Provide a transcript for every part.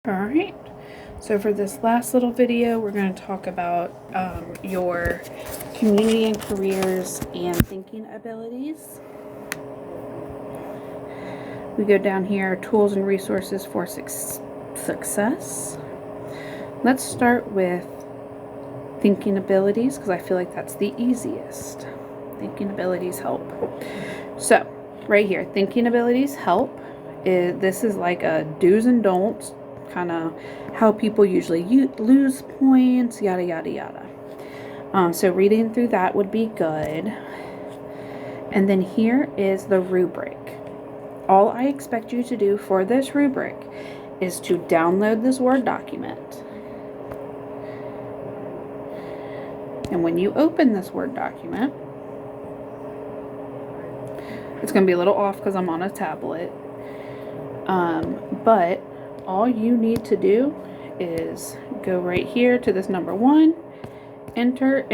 Alright, so for this last little video, we're going to talk about your community and careers and thinking abilities. We go down here, tools and resources for success. Let's start with thinking abilities, because I feel like that's the easiest. Thinking abilities help. So, right here, thinking abilities help. This is like a do's and don'ts, kind of how people usually lose points, yada, yada, yada. So reading through that would be good. And then here is the rubric. All I expect you to do for this rubric is to download this Word document. And when you open this Word document, it's going to be a little off because I'm on a tablet. But all you need to do is go right here to this number 1, enter,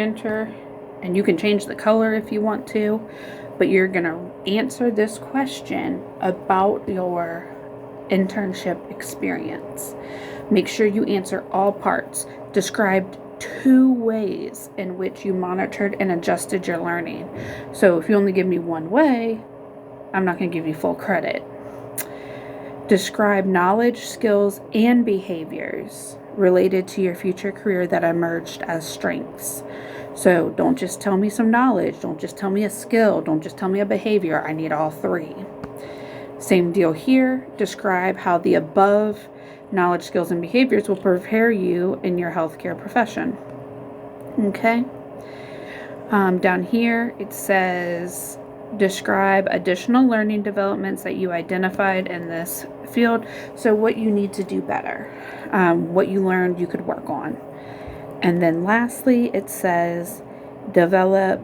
and you can change the color if you want to, but you're going to answer this question about your internship experience. Make sure you answer all parts. Describe 2 ways in which you monitored and adjusted your learning. So if you only give me one way, I'm not going to give you full credit. Describe knowledge, skills, and behaviors related to your future career that emerged as strengths. So don't just tell me some knowledge. Don't just tell me a skill. Don't just tell me a behavior. I need all 3. Same deal here. Describe how the above knowledge, skills, and behaviors will prepare you in your healthcare profession. Okay. Down here it says describe additional learning developments that you identified in this field. So what you need to do better, what you learned you could work on. And then lastly, it says develop,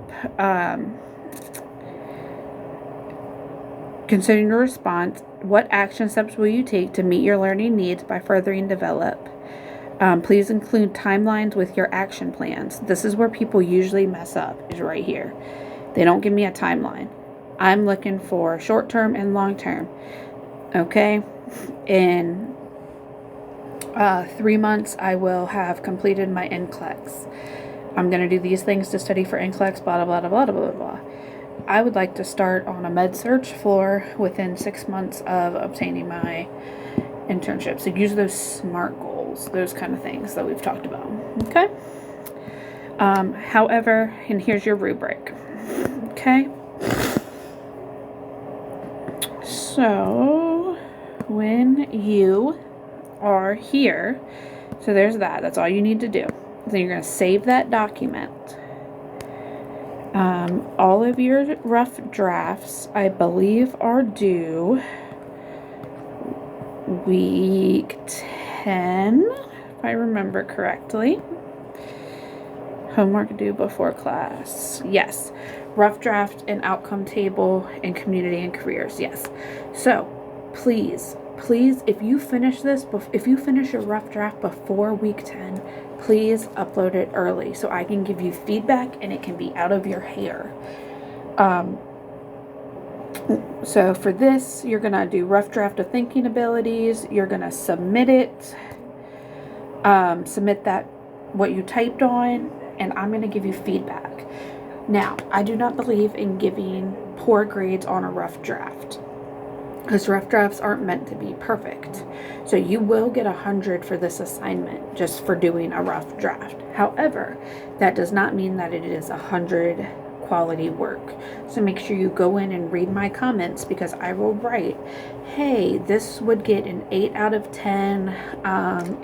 considering your response, what action steps will you take to meet your learning needs by furthering develop? Please include timelines with your action plans. This is where people usually mess up, is right here. They don't give me a timeline. I'm looking for short-term and long-term. Okay? In 3 months, I will have completed my NCLEX. I'm going to do these things to study for NCLEX, blah, blah, blah, blah, blah, blah. I would like to start on a med-surg floor within 6 months of obtaining my internship. So use those SMART goals, those kind of things that we've talked about. Okay? However, and here's your rubric. Okay? So, when you are here, so there's that. That's all you need to do. Then you're going to save that document. All of your rough drafts, I believe, are due week 10, if I remember correctly. Homework due before class. Yes. Rough draft and outcome table and community and careers. Yes. So, please, if you finish this, if you finish your rough draft before week 10, please upload it early so I can give you feedback and it can be out of your hair. So for this, you're going to do rough draft of thinking abilities. You're going to submit it. Submit that, what you typed on, and I'm going to give you feedback. Now, I do not believe in giving poor grades on a rough draft, because rough drafts aren't meant to be perfect. So you will get 100 for this assignment just for doing a rough draft. However, that does not mean that it is 100 quality work. So make sure you go in and read my comments, because I will write, hey, this would get an 8 out of 10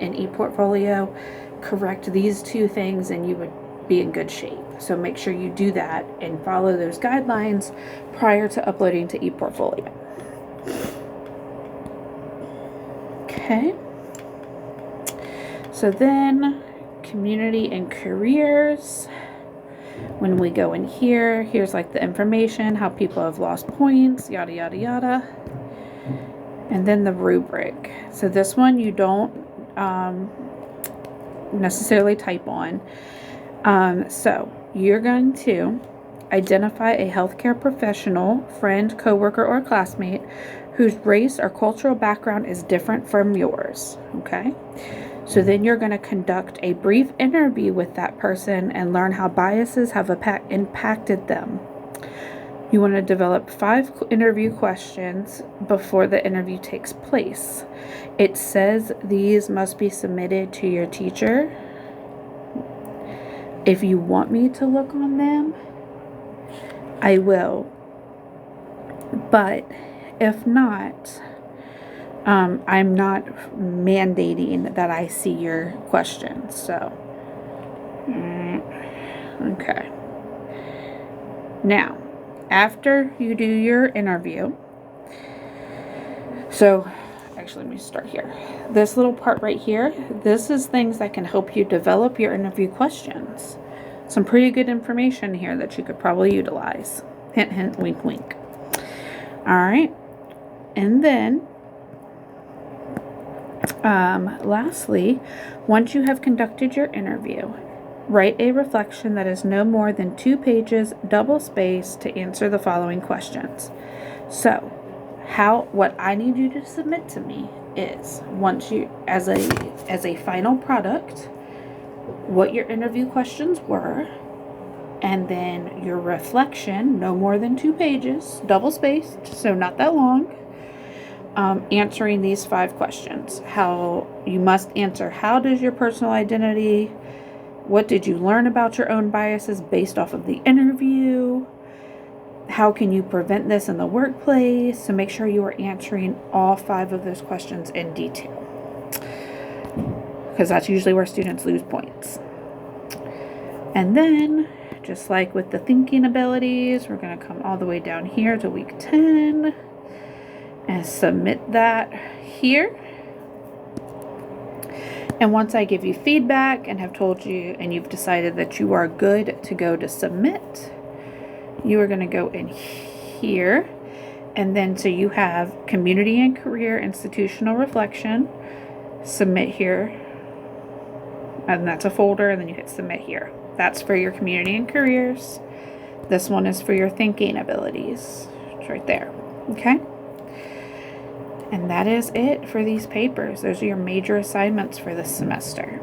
in ePortfolio. Correct these 2 things and you would be in good shape. So make sure you do that and follow those guidelines prior to uploading to ePortfolio. Okay. So then community and careers. When we go in here, here's like the information, how people have lost points, yada, yada, yada. And then the rubric. So this one you don't necessarily type on. So you're going to identify a healthcare professional, friend, coworker, or classmate whose race or cultural background is different from yours. Okay? So then you're going to conduct a brief interview with that person and learn how biases have impacted them. You want to develop 5 interview questions before the interview takes place. It says these must be submitted to your teacher. If you want me to look on them, I will. But if not, I'm not mandating that I see your questions. So, okay. Now, after you do your interview, so actually let me start here. This little part right here, this is things that can help you develop your interview questions. Some pretty good information here that you could probably utilize. Hint, hint, wink, wink. All right. And then, lastly, once you have conducted your interview, write a reflection that is no more than 2 pages, double-spaced, to answer the following questions. So, what I need you to submit to me is, once you, as a final product, what your interview questions were, and then your reflection, no more than 2 pages, double-spaced, so not that long, answering these 5 questions. How you must answer, how does your personal identity, what did you learn about your own biases based off of the interview? How can you prevent this in the workplace? So make sure you are answering all 5 of those questions in detail, because that's usually where students lose points. And then, just like with the thinking abilities, we're going to come all the way down here to week 10 and submit that here. And once I give you feedback and have told you and you've decided that you are good to go to submit, you are going to go in here. And then so you have community and career institutional reflection, submit here. And that's a folder, and then you hit submit here. That's for your community and careers. This one is for your thinking abilities. It's right there. Okay? And that is it for these papers. Those are your major assignments for this semester.